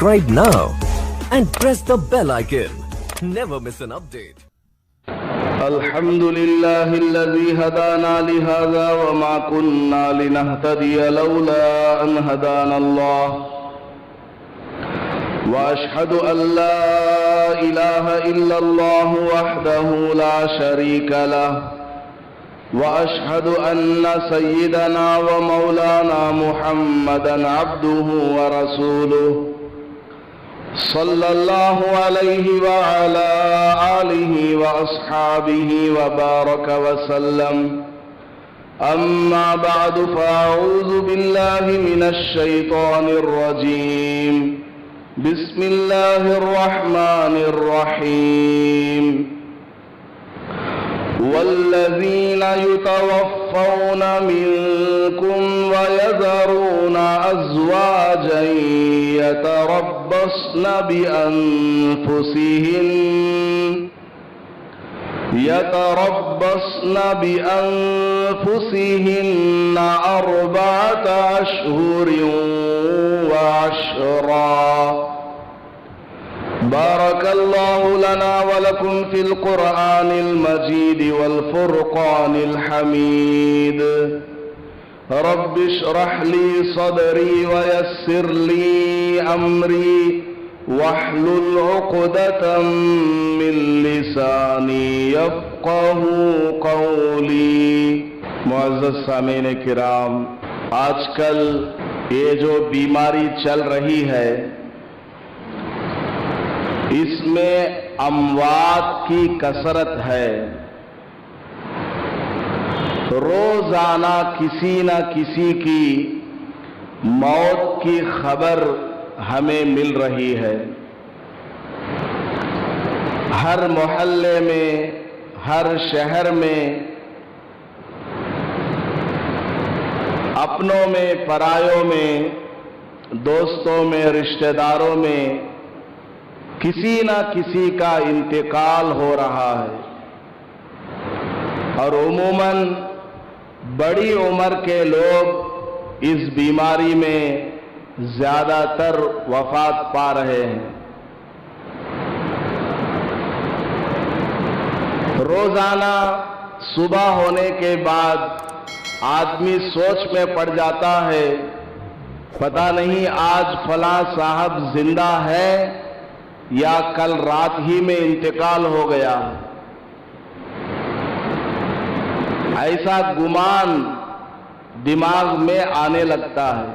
Subscribe now and press the bell icon. Never miss an update. الحمد لله الذي هدانا لهذا وما كنا لنهتدي لولا أن هدانا الله وأشهد أن لا إله إلا الله وحده لا شريك له وأشهد أن سيدنا ومولانا محمدا عبده ورسوله صلى الله عليه وعلى آله وأصحابه وبارك وسلم أما بعد فأعوذ بالله من الشيطان الرجيم بسم الله الرحمن الرحيم والذين يتوفون منكم ويذرون أزواجا يتربصن بأنفسهن 4 أشهر وعشرا بارك الله لنا ولكم في القرآن المجيد والفرقان الحميد رب اشرح لي صدري ويسر لي أمري واحلل عقدة من لساني يفقه قولي. معزز سامعین کرام، آج کل یہ جو بیماری چل رہی ہے اس میں اموات کی کثرت ہے. روزانہ کسی نہ کسی کی موت کی خبر ہمیں مل رہی ہے. ہر محلے میں، ہر شہر میں، اپنوں میں، پرایوں میں، دوستوں میں، رشتہ داروں میں کسی نہ کسی کا انتقال ہو رہا ہے. اور عموماً بڑی عمر کے لوگ اس بیماری میں زیادہ تر وفات پا رہے ہیں. روزانہ صبح ہونے کے بعد آدمی سوچ میں پڑ جاتا ہے، پتہ نہیں آج فلاں صاحب زندہ ہے یا کل رات ہی میں انتقال ہو گیا. ایسا گمان دماغ میں آنے لگتا ہے.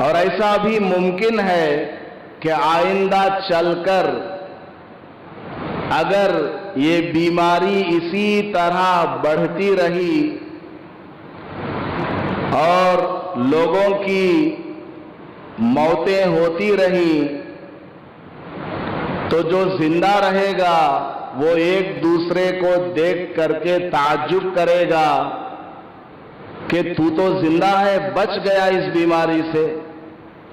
اور ایسا بھی ممکن ہے کہ آئندہ چل کر اگر یہ بیماری اسی طرح بڑھتی رہی اور لوگوں کی موتیں ہوتی رہی تو جو زندہ رہے گا وہ ایک دوسرے کو دیکھ کر کے تعجب کرے گا کہ تو زندہ ہے، بچ گیا اس بیماری سے.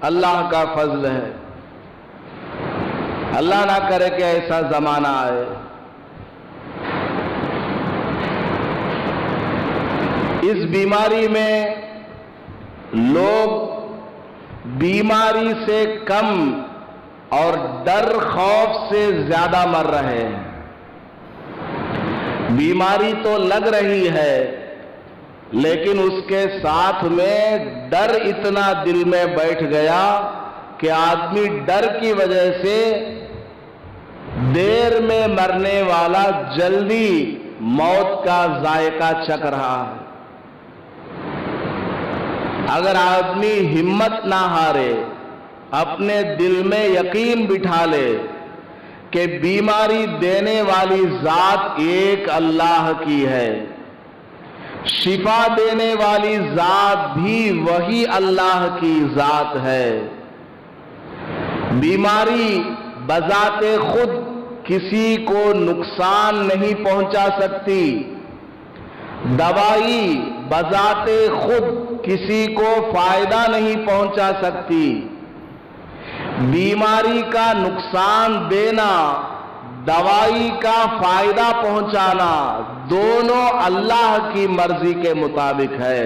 اللہ کا فضل ہے. اللہ نہ کرے کہ ایسا زمانہ آئے. اس بیماری میں لوگ بیماری سے کم اور ڈر خوف سے زیادہ مر رہے ہیں. بیماری تو لگ رہی ہے لیکن اس کے ساتھ میں ڈر اتنا دل میں بیٹھ گیا کہ آدمی ڈر کی وجہ سے دیر میں مرنے والا جلدی موت کا ذائقہ چکھ رہا ہے. اگر آدمی ہمت نہ ہارے، اپنے دل میں یقین بٹھا لے کہ بیماری دینے والی ذات ایک اللہ کی ہے، شفا دینے والی ذات بھی وہی اللہ کی ذات ہے. بیماری بذات خود کسی کو نقصان نہیں پہنچا سکتی. دوائی بذات خود کسی کو فائدہ نہیں پہنچا سکتی. بیماری کا نقصان دینا، دوائی کا فائدہ پہنچانا، دونوں اللہ کی مرضی کے مطابق ہے.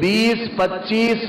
20-25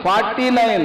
49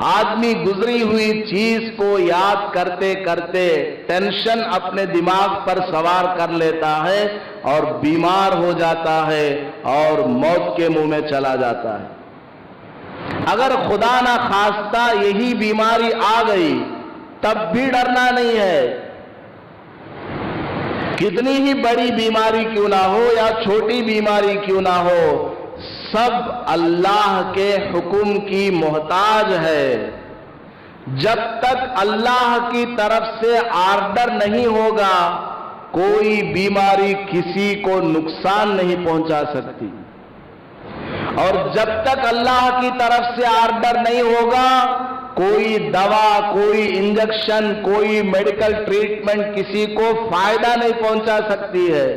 آدمی گزری ہوئی چیز کو یاد کرتے کرتے ٹینشن اپنے دماغ پر سوار کر لیتا ہے اور بیمار ہو جاتا ہے اور موت کے منہ میں چلا جاتا ہے۔ اگر خدا نہ خواستہ یہی بیماری آ گئی تب بھی ڈرنا نہیں ہے۔ کتنی ہی بڑی بیماری کیوں نہ ہو یا چھوٹی بیماری کیوں نہ ہو، سب اللہ کے حکم کی محتاج ہے۔ جب تک اللہ کی طرف سے آرڈر نہیں ہوگا کوئی بیماری کسی کو نقصان نہیں پہنچا سکتی، اور جب تک اللہ کی طرف سے آرڈر نہیں ہوگا کوئی دوا، کوئی انجیکشن، کوئی میڈیکل ٹریٹمنٹ کسی کو فائدہ نہیں پہنچا سکتی ہے۔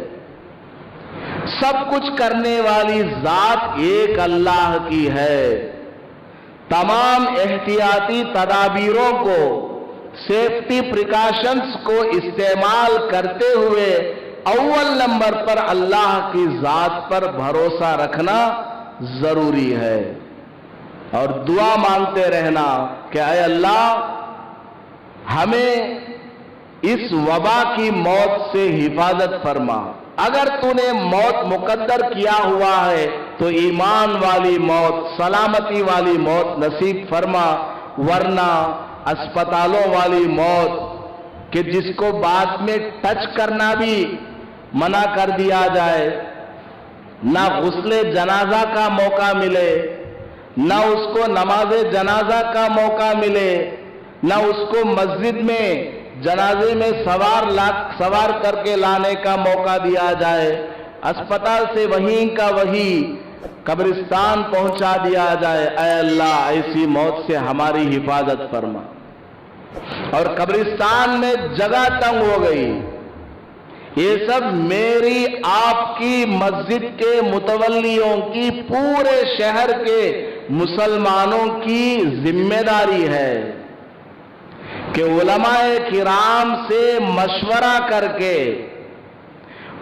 سب کچھ کرنے والی ذات ایک اللہ کی ہے۔ تمام احتیاطی تدابیروں کو، سیفٹی پریکاشنز کو استعمال کرتے ہوئے اول نمبر پر اللہ کی ذات پر بھروسہ رکھنا ضروری ہے، اور دعا مانگتے رہنا کہ اے اللہ ہمیں اس وبا کی موت سے حفاظت فرما۔ اگر تو نے موت مقدر کیا ہوا ہے تو ایمان والی موت، سلامتی والی موت نصیب فرما، ورنہ اسپتالوں والی موت کہ جس کو بعد میں ٹچ کرنا بھی منع کر دیا جائے، نہ غسل جنازہ کا موقع ملے، نہ اس کو نماز جنازہ کا موقع ملے، نہ اس کو مسجد میں جنازے میں سوار کر کے لانے کا موقع دیا جائے، اسپتال سے وہیں کا وہی قبرستان پہنچا دیا جائے۔ اے اللہ ایسی موت سے ہماری حفاظت فرما۔ اور قبرستان میں جگہ تنگ ہو گئی، یہ سب میری آپ کی مسجد کے متولیوں کی، پورے شہر کے مسلمانوں کی ذمہ داری ہے کہ علماء کرام سے مشورہ کر کے،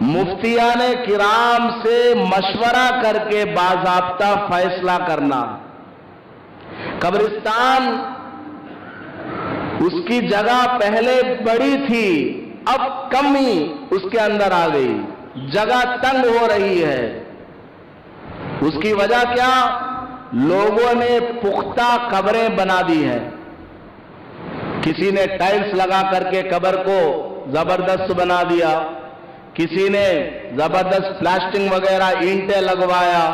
مفتیان کرام سے مشورہ کر کے باضابطہ فیصلہ کرنا۔ قبرستان اس کی جگہ پہلے بڑی تھی، اب کمی اس کے اندر آ گئی، جگہ تنگ ہو رہی ہے۔ اس کی وجہ کیا؟ لوگوں نے پختہ قبریں بنا دی ہیں۔ کسی نے ٹائلز لگا کر کے قبر کو زبردست بنا دیا، کسی نے زبردست پلاسٹنگ وغیرہ اینٹیں لگوایا،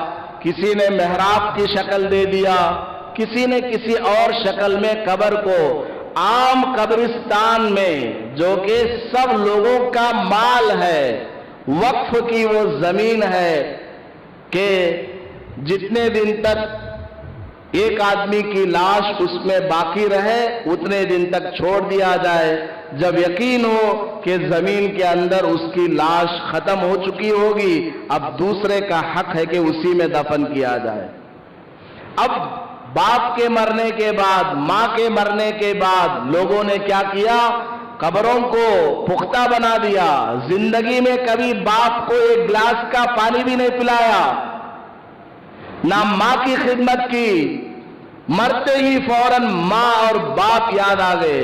کسی نے محراب کی شکل دے دیا، کسی نے کسی اور شکل میں قبر کو۔ عام قبرستان میں جو کہ سب لوگوں کا مال ہے، وقف کی وہ زمین ہے کہ جتنے دن تک ایک آدمی کی لاش اس میں باقی رہے اتنے دن تک چھوڑ دیا جائے، جب یقین ہو کہ زمین کے اندر اس کی لاش ختم ہو چکی ہوگی، اب دوسرے کا حق ہے کہ اسی میں دفن کیا جائے۔ اب باپ کے مرنے کے بعد، ماں کے مرنے کے بعد لوگوں نے کیا کیا؟ قبروں کو پختہ بنا دیا۔ زندگی میں کبھی باپ کو ایک گلاس کا پانی بھی نہیں پلایا، نہ ماں کی خدمت کی، مرتے ہی فوراً ماں اور باپ یاد آ گئے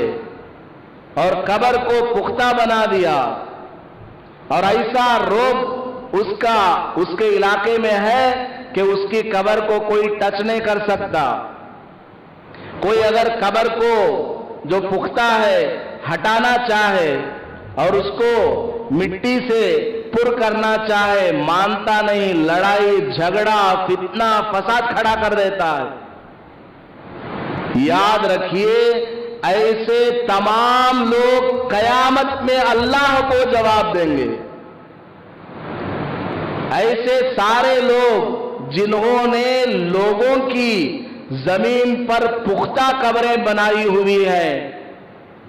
اور قبر کو پختہ بنا دیا۔ اور ایسا روب اس کے علاقے میں ہے کہ اس کی قبر کو کوئی ٹچ نہیں کر سکتا۔ کوئی اگر قبر کو جو پختہ ہے ہٹانا چاہے اور اس کو مٹی سے پر کرنا چاہے، مانتا نہیں، لڑائی جھگڑا فتنہ فساد کھڑا کر دیتا ہے۔ یاد رکھیے ایسے تمام لوگ قیامت میں اللہ کو جواب دیں گے۔ ایسے سارے لوگ جنہوں نے لوگوں کی زمین پر پختہ قبریں بنائی ہوئی ہیں،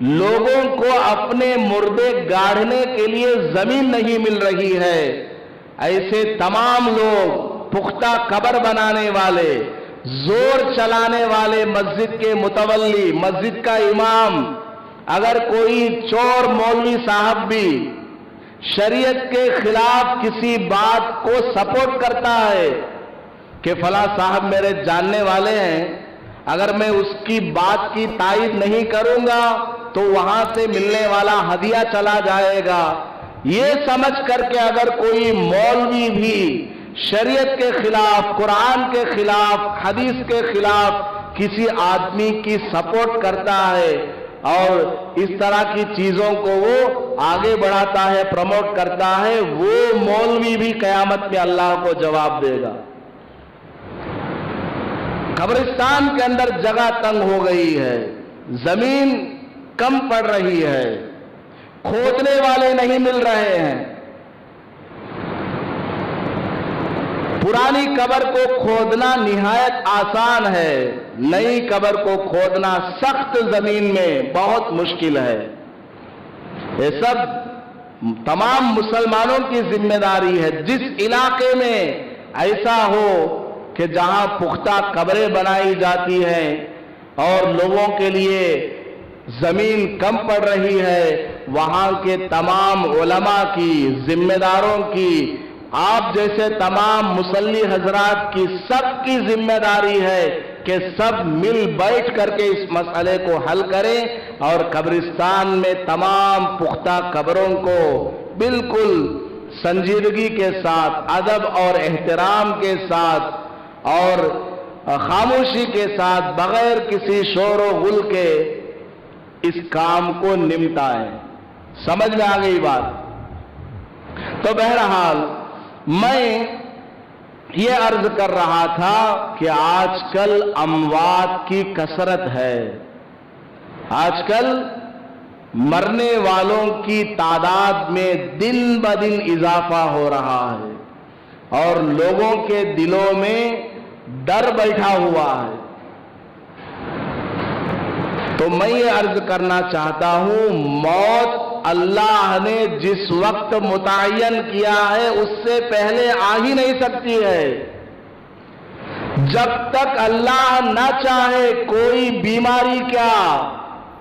لوگوں کو اپنے مردے گاڑنے کے لیے زمین نہیں مل رہی ہے، ایسے تمام لوگ پختہ قبر بنانے والے، زور چلانے والے، مسجد کے متولی، مسجد کا امام، اگر کوئی چور مولوی صاحب بھی شریعت کے خلاف کسی بات کو سپورٹ کرتا ہے کہ فلاں صاحب میرے جاننے والے ہیں، اگر میں اس کی بات کی تائید نہیں کروں گا تو وہاں سے ملنے والا ہدیہ چلا جائے گا. یہ سمجھ کر کے اگر کوئی مولوی بھی شریعت کے خلاف، قرآن کے خلاف، حدیث کے خلاف کسی آدمی کی سپورٹ کرتا ہے اور اس طرح کی چیزوں کو وہ آگے بڑھاتا ہے، پروموٹ کرتا ہے، وہ مولوی بھی قیامت میں اللہ کو جواب دے گا. قبرستان کے اندر جگہ تنگ ہو گئی ہے، زمین کم پڑ رہی ہے، کھودنے والے نہیں مل رہے ہیں. پرانی قبر کو کھودنا نہایت آسان ہے، نئی قبر کو کھودنا سخت زمین میں بہت مشکل ہے. یہ سب تمام مسلمانوں کی ذمہ داری ہے. جس علاقے میں ایسا ہو کہ جہاں پختہ قبریں بنائی جاتی ہیں اور لوگوں کے لیے زمین کم پڑ رہی ہے، وہاں کے تمام علماء کی، ذمہ داروں کی، آپ جیسے تمام مصلی حضرات کی، سب کی ذمہ داری ہے کہ سب مل بیٹھ کر کے اس مسئلے کو حل کریں اور قبرستان میں تمام پختہ قبروں کو بالکل سنجیدگی کے ساتھ، ادب اور احترام کے ساتھ اور خاموشی کے ساتھ، بغیر کسی شور و غل کے اس کام کو نمٹائیں. سمجھ میں آ گئی بات؟ تو بہرحال میں یہ عرض کر رہا تھا کہ آج کل اموات کی کثرت ہے. آج کل مرنے والوں کی تعداد میں دن بدن اضافہ ہو رہا ہے اور لوگوں کے دلوں میں ڈر بیٹھا ہوا ہے. تو میں یہ عرض کرنا چاہتا ہوں، موت اللہ نے جس وقت متعین کیا ہے اس سے پہلے آ ہی نہیں سکتی ہے. جب تک اللہ نہ چاہے کوئی بیماری کیا،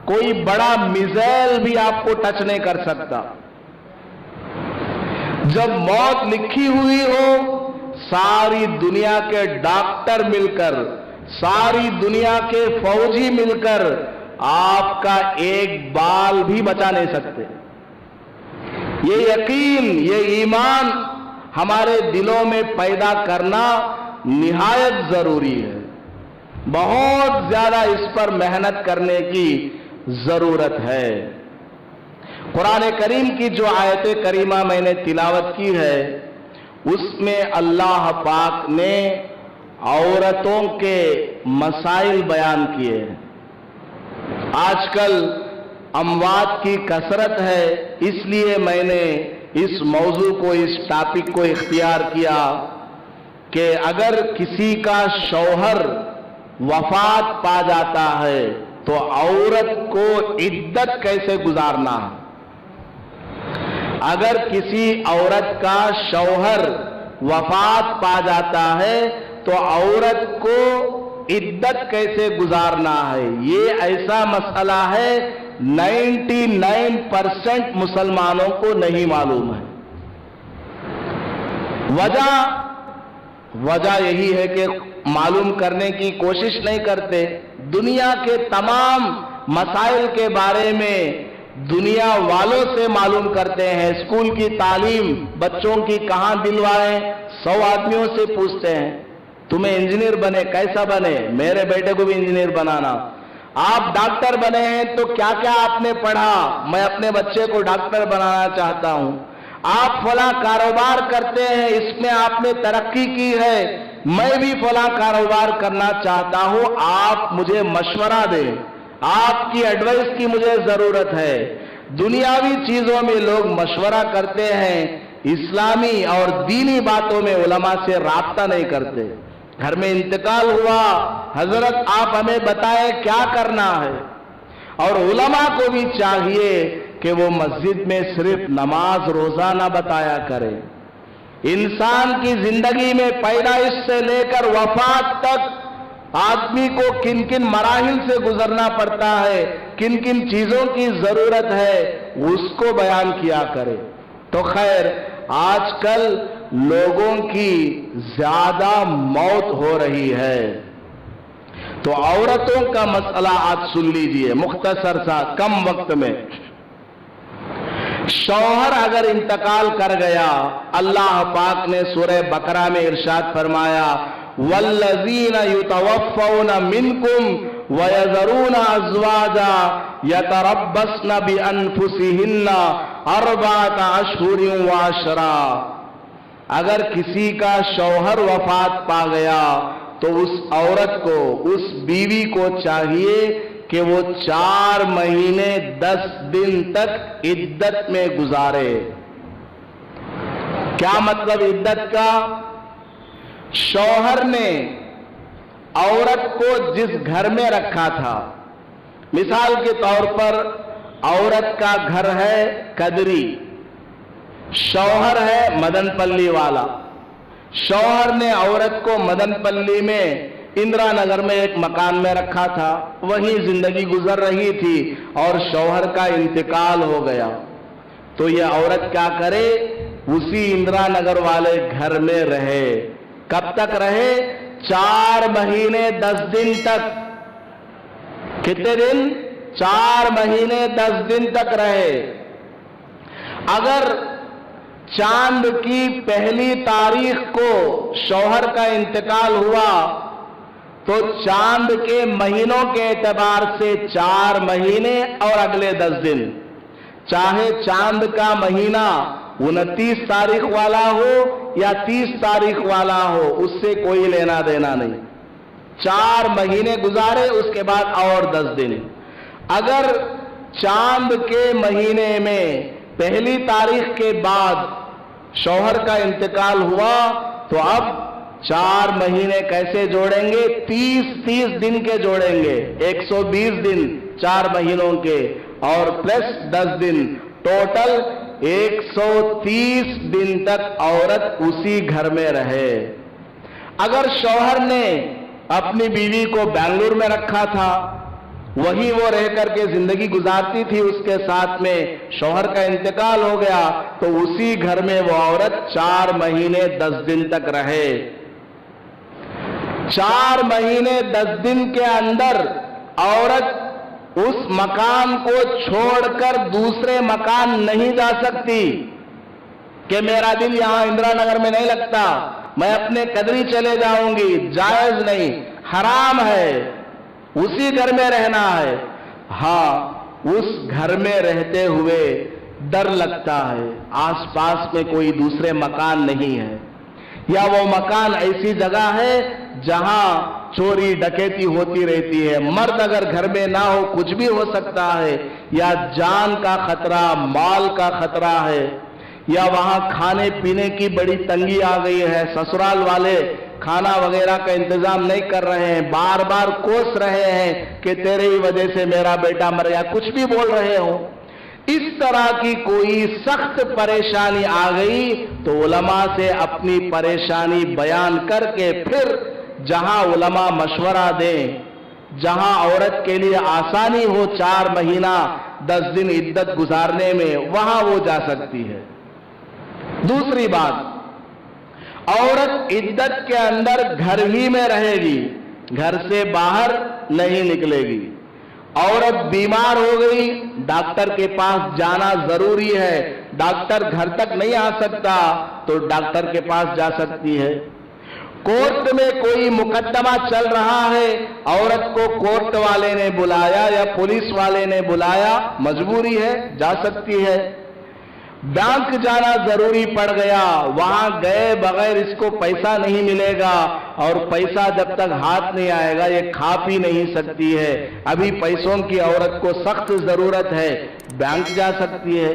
کوئی بڑا میزائل بھی آپ کو ٹچ نہیں کر سکتا. جب موت لکھی ہوئی ہو، ساری دنیا کے ڈاکٹر مل کر، ساری دنیا کے فوجی مل کر آپ کا ایک بال بھی بچا نہیں سکتے. یہ یقین، یہ ایمان ہمارے دلوں میں پیدا کرنا نہایت ضروری ہے. بہت زیادہ اس پر محنت کرنے کی ضرورت ہے. قرآن کریم کی جو آیت کریمہ میں نے تلاوت کی ہے، اس میں اللہ پاک نے عورتوں کے مسائل بیان کیے ہیں. آج کل اموات کی کثرت ہے، اس لیے میں نے اس موضوع کو، اس ٹاپک کو اختیار کیا کہ اگر کسی کا شوہر وفات پا جاتا ہے تو عورت کو عدت کیسے گزارنا ہے. اگر کسی عورت کا شوہر وفات پا جاتا ہے تو عورت کو عدت کیسے گزارنا ہے، یہ ایسا مسئلہ ہے 99% مسلمانوں کو نہیں معلوم ہے. وجہ یہی ہے کہ معلوم کرنے کی کوشش نہیں کرتے. دنیا کے تمام مسائل کے بارے میں دنیا والوں سے معلوم کرتے ہیں. اسکول کی تعلیم بچوں کی کہاں دلوائیں، 100 آدمیوں سے پوچھتے ہیں تمہیں انجینئر بنے، کیسا بنے؟ میرے بیٹے کو بھی انجینئر بنانا. آپ ڈاکٹر بنے ہیں تو کیا کیا آپ نے پڑھا؟ میں اپنے بچے کو ڈاکٹر بنانا چاہتا ہوں. آپ فلاں کاروبار کرتے ہیں، اس میں آپ نے ترقی کی ہے، میں بھی فلاں کاروبار کرنا چاہتا ہوں، آپ مجھے مشورہ دیں، آپ کی ایڈوائس کی مجھے ضرورت ہے. دنیاوی چیزوں میں لوگ مشورہ کرتے ہیں، اسلامی اور دینی باتوں میں علماء سے رابطہ نہیں کرتے. گھر میں انتقال ہوا، حضرت آپ ہمیں بتائیں کیا کرنا ہے. اور علماء کو بھی چاہیے کہ وہ مسجد میں صرف نماز روزہ نہ بتایا کرے. انسان کی زندگی میں پیدائش سے لے کر وفات تک آدمی کو کن کن مراحل سے گزرنا پڑتا ہے، کن کن چیزوں کی ضرورت ہے، اس کو بیان کیا کرے. تو خیر، آج کل لوگوں کی زیادہ موت ہو رہی ہے تو عورتوں کا مسئلہ آج سن لیجئے مختصر سا کم وقت میں. شوہر اگر انتقال کر گیا، اللہ پاک نے سورہ بقرہ میں ارشاد فرمایا والذین یتوفون منکم وَيَذَرُونَ أَزْوَاجًا يَتَرَبَّصْنَ بِأَنفُسِهِنَّ أَرْبَعَةَ أَشْهُرٍ وَعَشْرًا. اگر کسی کا شوہر وفات پا گیا تو اس عورت کو، اس بیوی کو چاہیے کہ وہ 4 مہینے 10 دن تک عدت میں گزارے. کیا مطلب عدت کا؟ شوہر نے عورت کو جس گھر میں رکھا تھا، مثال کے طور پر عورت کا گھر ہے قدری، شوہر ہے مدن پلی والا. شوہر نے عورت کو مدن پلی میں اندرا نگر میں ایک مکان میں رکھا تھا، وہیں زندگی گزر رہی تھی اور شوہر کا انتقال ہو گیا. تو یہ عورت کیا کرے؟ اسی اندرا نگر والے گھر میں رہے. کب تک رہے؟ 4 مہینے 10 دن تک. کتنے دن؟ 4 مہینے 10 دن تک رہے. اگر چاند کی پہلی تاریخ کو شوہر کا انتقال ہوا تو چاند کے مہینوں کے اعتبار سے 4 مہینے اور اگلے 10 دن. چاہے چاند کا مہینہ 29 تاریخ والا ہو یا 30 تاریخ والا ہو، اس سے کوئی لینا دینا نہیں. 4 مہینے گزارے، اس کے بعد اور 10 دن. اگر چاند کے مہینے میں پہلی تاریخ کے بعد شوہر کا انتقال ہوا تو اب 4 مہینے کیسے جوڑیں گے؟ 30 دن کے جوڑیں گے. 120 دن 4 مہینوں کے اور پلس 10 دن، ٹوٹل 130 دن تک عورت اسی گھر میں رہے. اگر شوہر نے اپنی بیوی کو بنگلور میں رکھا تھا، وہیں وہ رہ کر کے زندگی گزارتی تھی، اس کے ساتھ میں شوہر کا انتقال ہو گیا تو اسی گھر میں وہ عورت 4 مہینے 10 دن تک رہے. 4 مہینے 10 دن کے اندر عورت اس مکان کو چھوڑ کر دوسرے مکان نہیں جا سکتی کہ میرا دل یہاں اندرا نگر میں نہیں لگتا، میں اپنے قدری چلے جاؤں گی. جائز نہیں، حرام ہے، اسی گھر میں رہنا ہے. ہاں، اس گھر میں رہتے ہوئے ڈر لگتا ہے آس پاس میں کوئی دوسرے مکان نہیں ہے، یا وہ مکان ایسی جگہ ہے جہاں چوری ڈکیتی ہوتی رہتی ہے. مرد اگر گھر میں نہ ہو کچھ بھی ہو سکتا ہے، یا جان کا خطرہ، مال کا خطرہ ہے، یا وہاں کھانے پینے کی بڑی تنگی آ گئی ہے، سسرال والے کھانا وغیرہ کا انتظام نہیں کر رہے ہیں، بار بار کوس رہے ہیں کہ تیرے ہی وجہ سے میرا بیٹا مر گیا، کچھ بھی بول رہے ہو. اس طرح کی کوئی سخت پریشانی آ گئی تو علماء سے اپنی پریشانی بیان کر کے پھر جہاں علماء مشورہ دیں، جہاں عورت کے لیے آسانی ہو 4 مہینہ 10 دن عدت گزارنے میں، وہاں وہ جا سکتی ہے. دوسری بات، عورت عدت کے اندر گھر ہی میں رہے گی، گھر سے باہر نہیں نکلے گی. عورت بیمار ہو گئی، ڈاکٹر کے پاس جانا ضروری ہے، ڈاکٹر گھر تک نہیں آ سکتا تو ڈاکٹر کے پاس جا سکتی ہے. کورٹ میں کوئی مقدمہ چل رہا ہے، عورت کو کورٹ والے نے بلایا یا پولیس والے نے بلایا، مجبوری ہے، جا سکتی ہے. بینک جانا ضروری پڑ گیا، وہاں گئے بغیر اس کو پیسہ نہیں ملے گا، اور پیسہ جب تک ہاتھ نہیں آئے گا یہ کھا پی نہیں سکتی ہے. ابھی پیسوں کی عورت کو سخت ضرورت ہے، بینک جا سکتی ہے.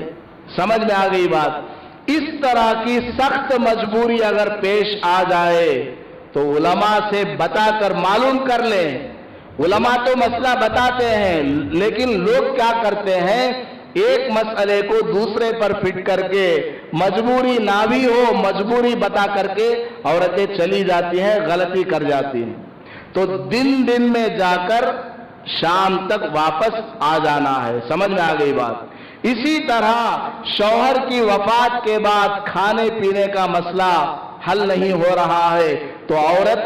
سمجھ میں آ گئی بات؟ اس طرح کی سخت مجبوری اگر پیش آ جائے تو علماء سے بتا کر معلوم کر لیں. علماء تو مسئلہ بتاتے ہیں، لیکن لوگ کیا کرتے ہیں، ایک مسئلے کو دوسرے پر فٹ کر کے، مجبوری نہ بھی ہو مجبوری بتا کر کے عورتیں چلی جاتی ہیں، غلطی کر جاتی ہیں. تو دن میں جا کر شام تک واپس آ جانا ہے. سمجھ میں آ گئی بات؟ اسی طرح شوہر کی وفات کے بعد کھانے پینے کا مسئلہ حل نہیں ہو رہا ہے تو عورت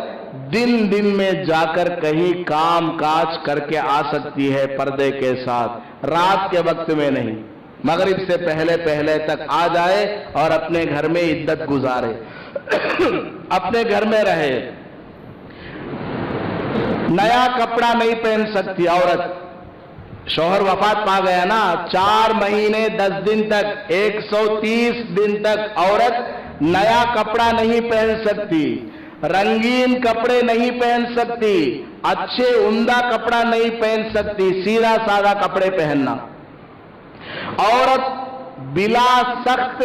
دن دن میں جا کر کہیں کام کاج کر کے آ سکتی ہے پردے کے ساتھ، رات کے وقت میں نہیں، مغرب سے پہلے پہلے تک آ جائے اور اپنے گھر میں عدت گزارے، اپنے گھر میں رہے۔ نیا کپڑا نہیں پہن سکتی عورت، شوہر وفات پا گیا نا، 4 مہینے 10 دن تک 130 دن تک عورت نیا کپڑا نہیں پہن سکتی، رنگین کپڑے نہیں پہن سکتی، اچھے عمدہ کپڑا نہیں پہن سکتی، سیدھا سادہ کپڑے پہننا۔ عورت بلا سخت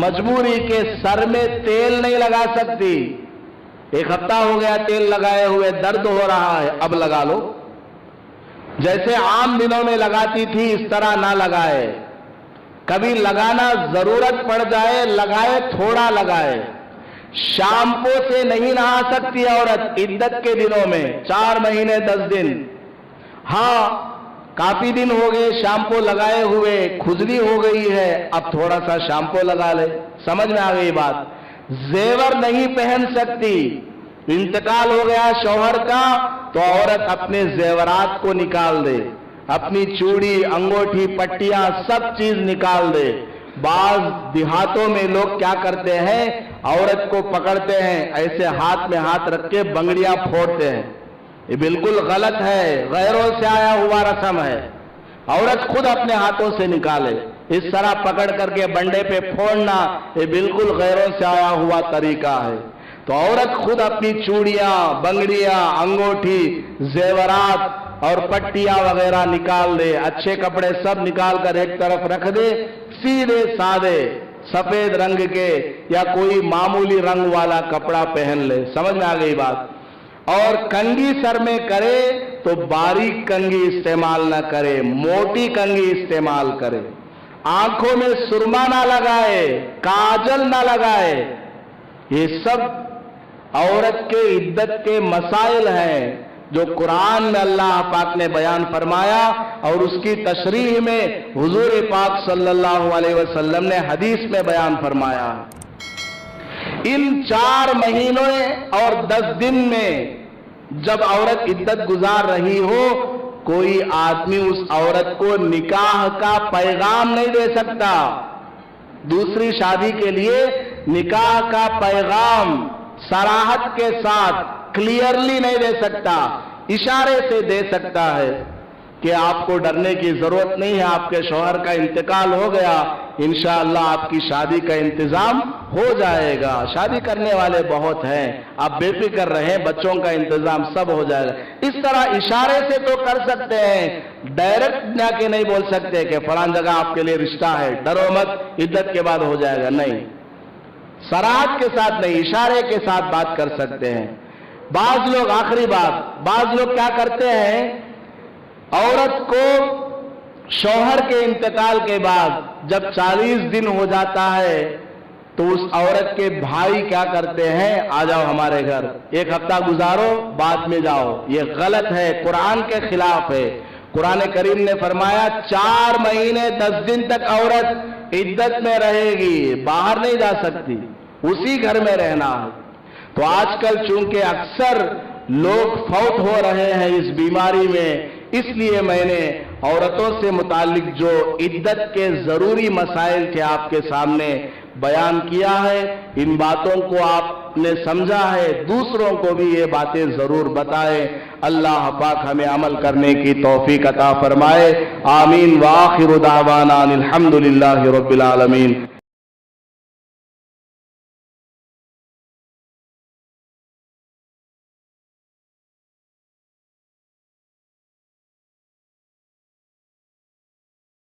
مجبوری کے سر میں تیل نہیں لگا سکتی، 1 ہفتہ ہو گیا تیل لگائے ہوئے، درد ہو رہا ہے، اب لگا لو، جیسے عام دنوں میں لگاتی تھی اس طرح نہ لگائے، کبھی لگانا ضرورت پڑ جائے لگائے، تھوڑا لگائے۔ شامپو سے نہیں نہا سکتی عورت عدت کے دنوں میں، 4 مہینے 10 دن، ہاں کافی دن ہو گئے شامپو لگائے ہوئے، کھجلی ہو گئی ہے، اب تھوڑا سا شامپو لگا لے، سمجھ میں آ گئی بات۔ زیور نہیں پہن سکتی، انتقال ہو گیا شوہر کا تو عورت اپنے زیورات کو نکال دے، اپنی چوڑی انگوٹھی پٹیاں سب چیز نکال دے۔ بعض دیہاتوں میں لوگ کیا کرتے ہیں، عورت کو پکڑتے ہیں ایسے ہاتھ میں ہاتھ رکھ کے بنگڑیاں پھوڑتے ہیں، یہ بالکل غلط ہے، غیروں سے آیا ہوا رسم ہے، عورت خود اپنے ہاتھوں سے نکالے، اس طرح پکڑ کر کے بنڈے پہ پھوڑنا یہ بالکل غیروں سے آیا ہوا طریقہ ہے۔ تو عورت خود اپنی چوڑیاں، بنگڑیاں، انگوٹھی، زیورات اور پٹیاں وغیرہ نکال دے، اچھے کپڑے سب نکال کر ایک طرف رکھ دے، سیدھے سادے سفید رنگ کے یا کوئی معمولی رنگ والا کپڑا پہن لے، سمجھ میں آ گئی بات۔ اور کنگھی سر میں کرے تو باریک کنگھی استعمال نہ کرے، موٹی کنگھی استعمال کرے، آنکھوں میں سرما نہ لگائے، کاجل نہ لگائے، یہ سب عورت کے عدت کے مسائل ہیں جو قرآن میں اللہ پاک نے بیان فرمایا اور اس کی تشریح میں حضور پاک صلی اللہ علیہ وسلم نے حدیث میں بیان فرمایا۔ ان 4 مہینوں اور 10 دن میں جب عورت عدت گزار رہی ہو، کوئی آدمی اس عورت کو نکاح کا پیغام نہیں دے سکتا، دوسری شادی کے لیے نکاح کا پیغام صراحت کے ساتھ کلیئرلی نہیں دے سکتا، اشارے سے دے سکتا ہے کہ آپ کو ڈرنے کی ضرورت نہیں ہے، آپ کے شوہر کا انتقال ہو گیا، انشاءاللہ آپ کی شادی کا انتظام ہو جائے گا، شادی کرنے والے بہت ہیں، آپ بے فکر رہیں، بچوں کا انتظام سب ہو جائے گا۔ اس طرح اشارے سے تو کر سکتے ہیں، ڈائریکٹ جا کے نہیں بول سکتے کہ فلاں جگہ آپ کے لیے رشتہ ہے، ڈرو مت عدت کے بعد ہو جائے گا، نہیں، صراحت کے ساتھ نہیں، اشارے کے ساتھ بات کر سکتے ہیں۔ بعض لوگ، آخری بات، بعض لوگ کیا کرتے ہیں، عورت کو شوہر کے انتقال کے بعد جب 40 دن ہو جاتا ہے تو اس عورت کے بھائی کیا کرتے ہیں، آ جاؤ ہمارے گھر، 1 ہفتہ گزارو بعد میں جاؤ، یہ غلط ہے، قرآن کے خلاف ہے۔ قرآن کریم نے فرمایا 4 مہینے 10 دن تک عورت عدت میں رہے گی، باہر نہیں جا سکتی، اسی گھر میں رہنا ہے۔ تو آج کل چونکہ اکثر لوگ فوت ہو رہے ہیں اس بیماری میں، اس لیے میں نے عورتوں سے متعلق جو عدت کے ضروری مسائل تھے آپ کے سامنے بیان کیا ہے، ان باتوں کو آپ نے سمجھا ہے، دوسروں کو بھی یہ باتیں ضرور بتائیں۔ اللہ پاک ہمیں عمل کرنے کی توفیق عطا فرمائے، آمین۔ وآخر دعوانا الحمدللہ رب العالمین۔